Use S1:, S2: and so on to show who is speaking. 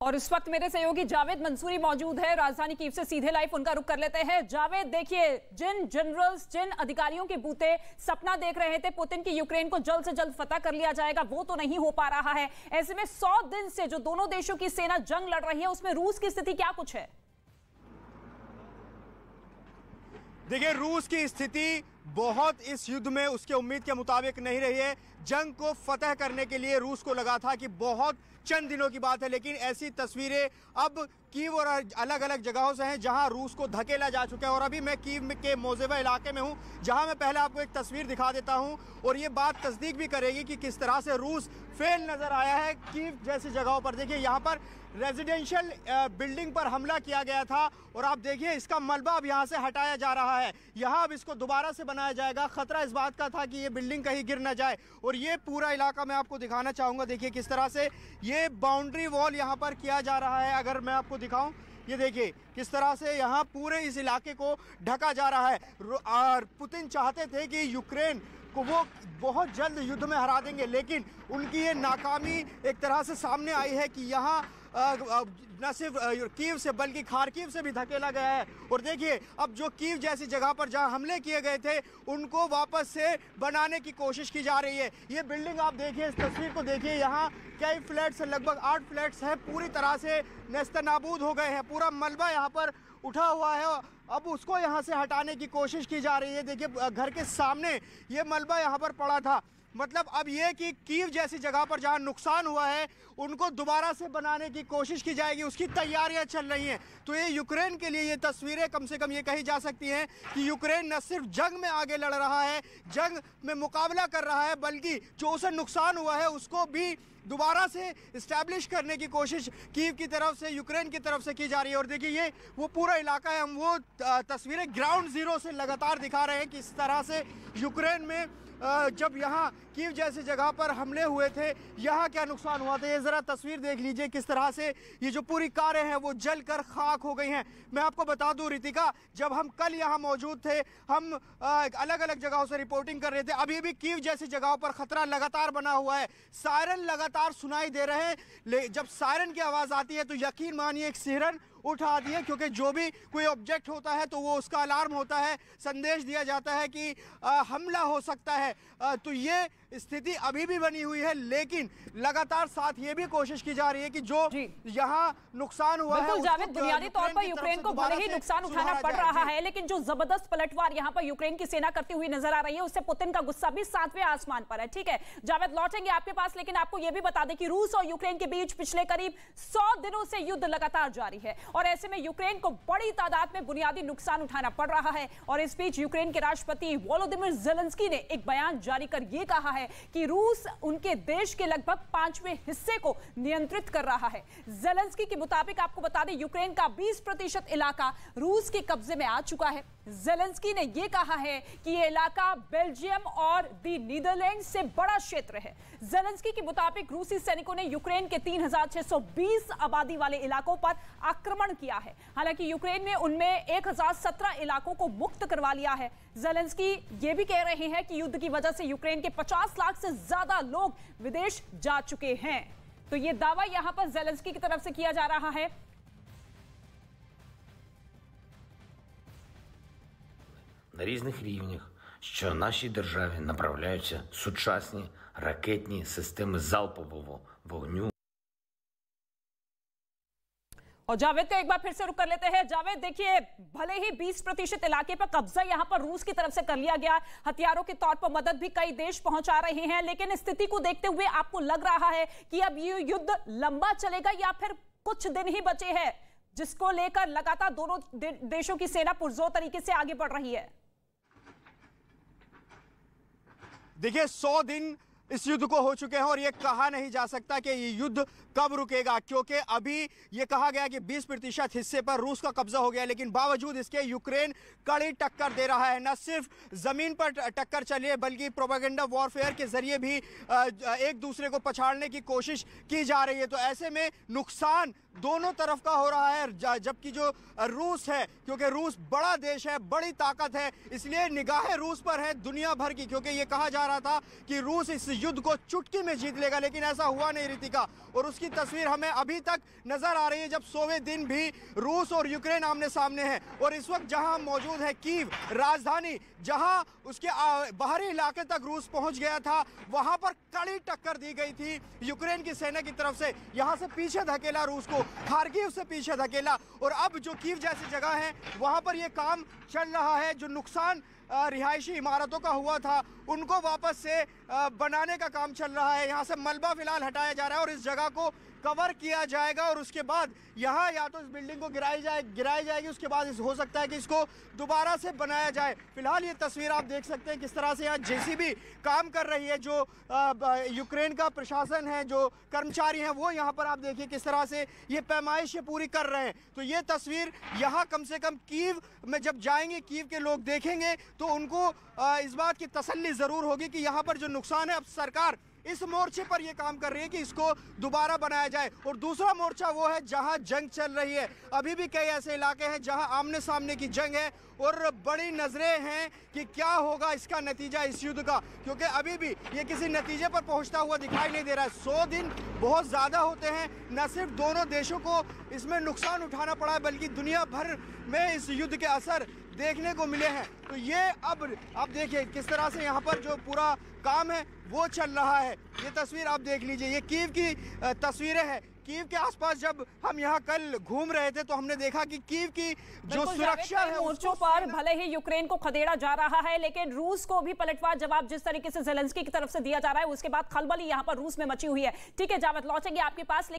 S1: और इस वक्त मेरे सहयोगी जावेद मंसूरी मौजूद है राजधानी कीव से। सीधे लाइव उनका रुख कर लेते हैं। जावेद, देखिए, जिन जनरल्स, जिन अधिकारियों के बूते सपना देख रहे थे पुतिन की यूक्रेन को जल्द से जल्द फतह कर लिया जाएगा, वो तो नहीं हो पा रहा है। ऐसे में 100 दिन से जो दोनों देशों की सेना जंग लड़ रही है, उसमें रूस की स्थिति क्या कुछ है?
S2: देखिए, रूस की स्थिति बहुत इस युद्ध में उसके उम्मीद के मुताबिक नहीं रही है। जंग को फतह करने के लिए रूस को लगा था कि बहुत चंद दिनों की बात है, लेकिन ऐसी तस्वीरें अब कीव और अलग अलग जगहों से हैं जहां रूस को धकेला जा चुका है। और अभी मैं कीव के मोजेवा इलाके में हूं, जहां मैं पहले आपको एक तस्वीर दिखा देता हूं और ये बात तस्दीक भी करेगी कि किस तरह से रूस फेल नजर आया है कीव जैसी जगहों पर। देखिए, यहाँ पर रेजिडेंशियल बिल्डिंग पर हमला किया गया था और आप देखिए इसका मलबा अब यहाँ से हटाया जा रहा है। यहाँ अब इसको दोबारा से बनाया जाएगा। खतरा इस बात का था कि ये बिल्डिंग कहीं गिर ना जाए। और ये पूरा इलाका मैं आपको दिखाना चाहूँगा। देखिए किस तरह से ये बाउंड्री वॉल यहाँ पर किया जा रहा है। अगर मैं आपको दिखाऊं, ये देखिए किस तरह से यहाँ पूरे इस इलाके को ढका जा रहा है। और पुतिन चाहते थे कि यूक्रेन को वो बहुत जल्द युद्ध में हरा देंगे, लेकिन उनकी ये नाकामी एक तरह से सामने आई है कि यहाँ न सिर्फ कीव से बल्कि खार्किव से भी धकेला गया है। और देखिए अब जो कीव जैसी जगह पर जहां हमले किए गए थे उनको वापस से बनाने की कोशिश की जा रही है। ये बिल्डिंग आप देखिए, इस तस्वीर को देखिए, यहाँ कई फ्लैट्स, लगभग 8 फ्लैट्स हैं, पूरी तरह से नेस्तनाबूद हो गए हैं। पूरा मलबा यहाँ पर उठा हुआ है, अब उसको यहाँ से हटाने की कोशिश की जा रही है। देखिए घर के सामने ये मलबा यहाँ पर पड़ा था। मतलब अब ये कि कीव जैसी जगह पर जहां नुकसान हुआ है उनको दोबारा से बनाने की कोशिश की जाएगी, उसकी तैयारियां चल रही हैं। तो ये यूक्रेन के लिए ये तस्वीरें कम से कम ये कही जा सकती हैं कि यूक्रेन न सिर्फ जंग में आगे लड़ रहा है, जंग में मुकाबला कर रहा है, बल्कि जो उसे नुकसान हुआ है उसको भी दोबारा से इस्टेब्लिश करने की कोशिश कीव की तरफ से, यूक्रेन की तरफ से की जा रही है। और देखिए ये वो पूरा इलाका है, हम वो तस्वीरें ग्राउंड जीरो से लगातार दिखा रहे हैं कि इस तरह से यूक्रेन में जब यहाँ कीव जैसी जगह पर हमले हुए थे यहाँ क्या नुकसान हुआ था। ये ज़रा तस्वीर देख लीजिए किस तरह से ये जो पूरी कारें हैं वो जलकर खाक हो गई हैं। मैं आपको बता दूं रितिका, जब हम कल यहाँ मौजूद थे, हम अलग अलग जगहों से रिपोर्टिंग कर रहे थे, अभी भी कीव जैसी जगहों पर खतरा लगातार बना हुआ है। सायरन लगातार सुनाई दे रहे हैं। जब सायरन की आवाज़ आती है तो यकीन मानिए एक सिहरन उठा आती है, क्योंकि जो भी कोई ऑब्जेक्ट होता है तो वो उसका अलार्म होता है, संदेश दिया जाता है कि हमला हो सकता है। तो ये स्थिति अभी भी बनी हुई है, लेकिन लगातार साथ ये भी कोशिश की जा रही है कि जो यहाँ नुकसान हुआ है,
S1: जावेद, बुनियादी तौर पर यूक्रेन को भले ही नुकसान उठाना पड़ रहा है, लेकिन जो जबरदस्त पलटवार यहाँ पर यूक्रेन की सेना करती हुई नजर आ रही है उससे पुतिन का गुस्सा भी 7वें आसमान पर है। ठीक है जावेद, लौटेंगे आपके पास, लेकिन आपको यह भी बता दें कि रूस और यूक्रेन के बीच पिछले करीब 100 दिनों से युद्ध लगातार जारी है और ऐसे में यूक्रेन को बड़ी तादाद में बुनियादी नुकसान उठाना पड़ रहा है। और इस बीच यूक्रेन के राष्ट्रपति वोलोदिमिर ज़ेलेंस्की ने एक बयान जारी कर यह कहा है कि रूस उनके देश के लगभग 5वें हिस्से को नियंत्रित कर रहा है। ज़ेलेंस्की के मुताबिक आपको बता दें यूक्रेन का 20% इलाका रूस के कब्जे में आ चुका है। ज़ेलेंस्की ने यह कहा है कि यह इलाका बेल्जियम और दी नीदरलैंड से बड़ा क्षेत्र है। ज़ेलेंस्की के मुताबिक रूसी सैनिकों ने यूक्रेन के 3620 आबादी वाले इलाकों पर आक्रमण किया है। हालांकि यूक्रेन ने उनमें 1017 इलाकों को मुक्त करवा लिया है। ज़ेलेंस्की ये भी कह रहे हैं कि युद्ध की वजह से यूक्रेन के 50 लाख से ज्यादा लोग विदेश जा चुके हैं। तो ये दावा यहां पर ज़ेलेंस्की की तरफ से किया जा रहा है।
S3: На різних рівнях, що нашій державі направляються сучасні ракетні системи залпового вогню.
S1: और जावेद का एक बार फिर से रुक कर लेते हैं। जावेद, देखिए, भले ही 20% इलाके पर कब्जा यहां पर रूस की तरफ से कर लिया गया, हथियारों के तौर पर मदद भी कई देश पहुंचा रहे हैं, लेकिन स्थिति को देखते हुए आपको लग रहा है कि अब ये युद्ध लंबा चलेगा या फिर कुछ दिन ही बचे हैं, जिसको लेकर लगातार दोनों देशों की सेना पुरजोर तरीके से आगे बढ़ रही है?
S2: देखिए 100 दिन इस युद्ध को हो चुके हैं और ये कहा नहीं जा सकता कि ये युद्ध कब रुकेगा, क्योंकि अभी ये कहा गया कि 20% हिस्से पर रूस का कब्जा हो गया, लेकिन बावजूद इसके यूक्रेन कड़ी टक्कर दे रहा है। न सिर्फ ज़मीन पर टक्कर चली है बल्कि प्रोपेगेंडा वॉरफेयर के जरिए भी एक दूसरे को पछाड़ने की कोशिश की जा रही है। तो ऐसे में नुकसान दोनों तरफ का हो रहा है, जबकि जो रूस है, क्योंकि रूस बड़ा देश है, बड़ी ताकत है, इसलिए निगाहें रूस पर है दुनिया भर की, क्योंकि ये कहा जा रहा था कि रूस इस युद्ध को चुटकी में जीत लेगा, लेकिन ऐसा हुआ नहीं रितिका। और उसकी तस्वीर हमें अभी तक नजर आ रही है, जब 100वें दिन भी रूस और यूक्रेन आमने सामने है। और इस वक्त जहां हम मौजूद है, कीव राजधानी, जहां उसके बाहरी इलाके तक रूस पहुंच गया था, वहां पर कड़ी टक्कर दी गई थी यूक्रेन की सेना की तरफ से। यहां से पीछे धकेला रूस को, खार्किव से पीछे धकेला, और अब जो कीव जैसी जगह है वहां पर यह काम चल रहा है। जो नुकसान रिहायशी इमारतों का हुआ था उनको वापस से बनाने का काम चल रहा है। यहाँ से मलबा फिलहाल हटाया जा रहा है और इस जगह को कवर किया जाएगा, और उसके बाद यहाँ या तो इस बिल्डिंग को गिराई जाएगी, उसके बाद हो सकता है कि इसको दोबारा से बनाया जाए। फिलहाल ये तस्वीर आप देख सकते हैं किस तरह से यहाँ जेसीबी काम कर रही है। जो यूक्रेन का प्रशासन है, जो कर्मचारी हैं, वो यहाँ पर आप देखिए किस तरह से ये पैमाइश पूरी कर रहे हैं। तो ये तस्वीर यहाँ कम से कम कीव में जब जाएंगे, कीव के लोग देखेंगे तो उनको इस बात की तसल्ली ज़रूर होगी कि यहाँ पर जो नुकसान है, अब सरकार इस मोर्चे पर यह काम कर रही है कि इसको दोबारा बनाया जाए। और दूसरा मोर्चा वो है जहां जंग चल रही है। अभी भी कई ऐसे इलाके हैं जहां आमने सामने की जंग है और बड़ी नजरें हैं कि क्या होगा इसका नतीजा इस युद्ध का, क्योंकि अभी भी ये किसी नतीजे पर पहुंचता हुआ दिखाई नहीं दे रहा है। 100 दिन बहुत ज़्यादा होते हैं। न सिर्फ दोनों देशों को इसमें नुकसान उठाना पड़ा है, बल्कि दुनिया भर में इस युद्ध के असर देखने को मिले हैं। तो ये अब आप देखिए किस तरह से यहाँ पर जो पूरा काम है वो चल रहा है। ये तस्वीर आप देख लीजिए, ये कीव की तस्वीरें हैं। कीव के आसपास जब हम यहाँ कल घूम रहे थे तो हमने देखा कि कीव की जो सुरक्षा है,
S1: मोर्चों पर भले ही यूक्रेन को खदेड़ा जा रहा है, लेकिन रूस को भी पलटवार जवाब जिस तरीके से ज़ेलेंस्की की तरफ से दिया जा रहा है, उसके बाद खलबली यहाँ पर रूस में मची हुई है। ठीक है जावेद, लौटेंगे आपके पास।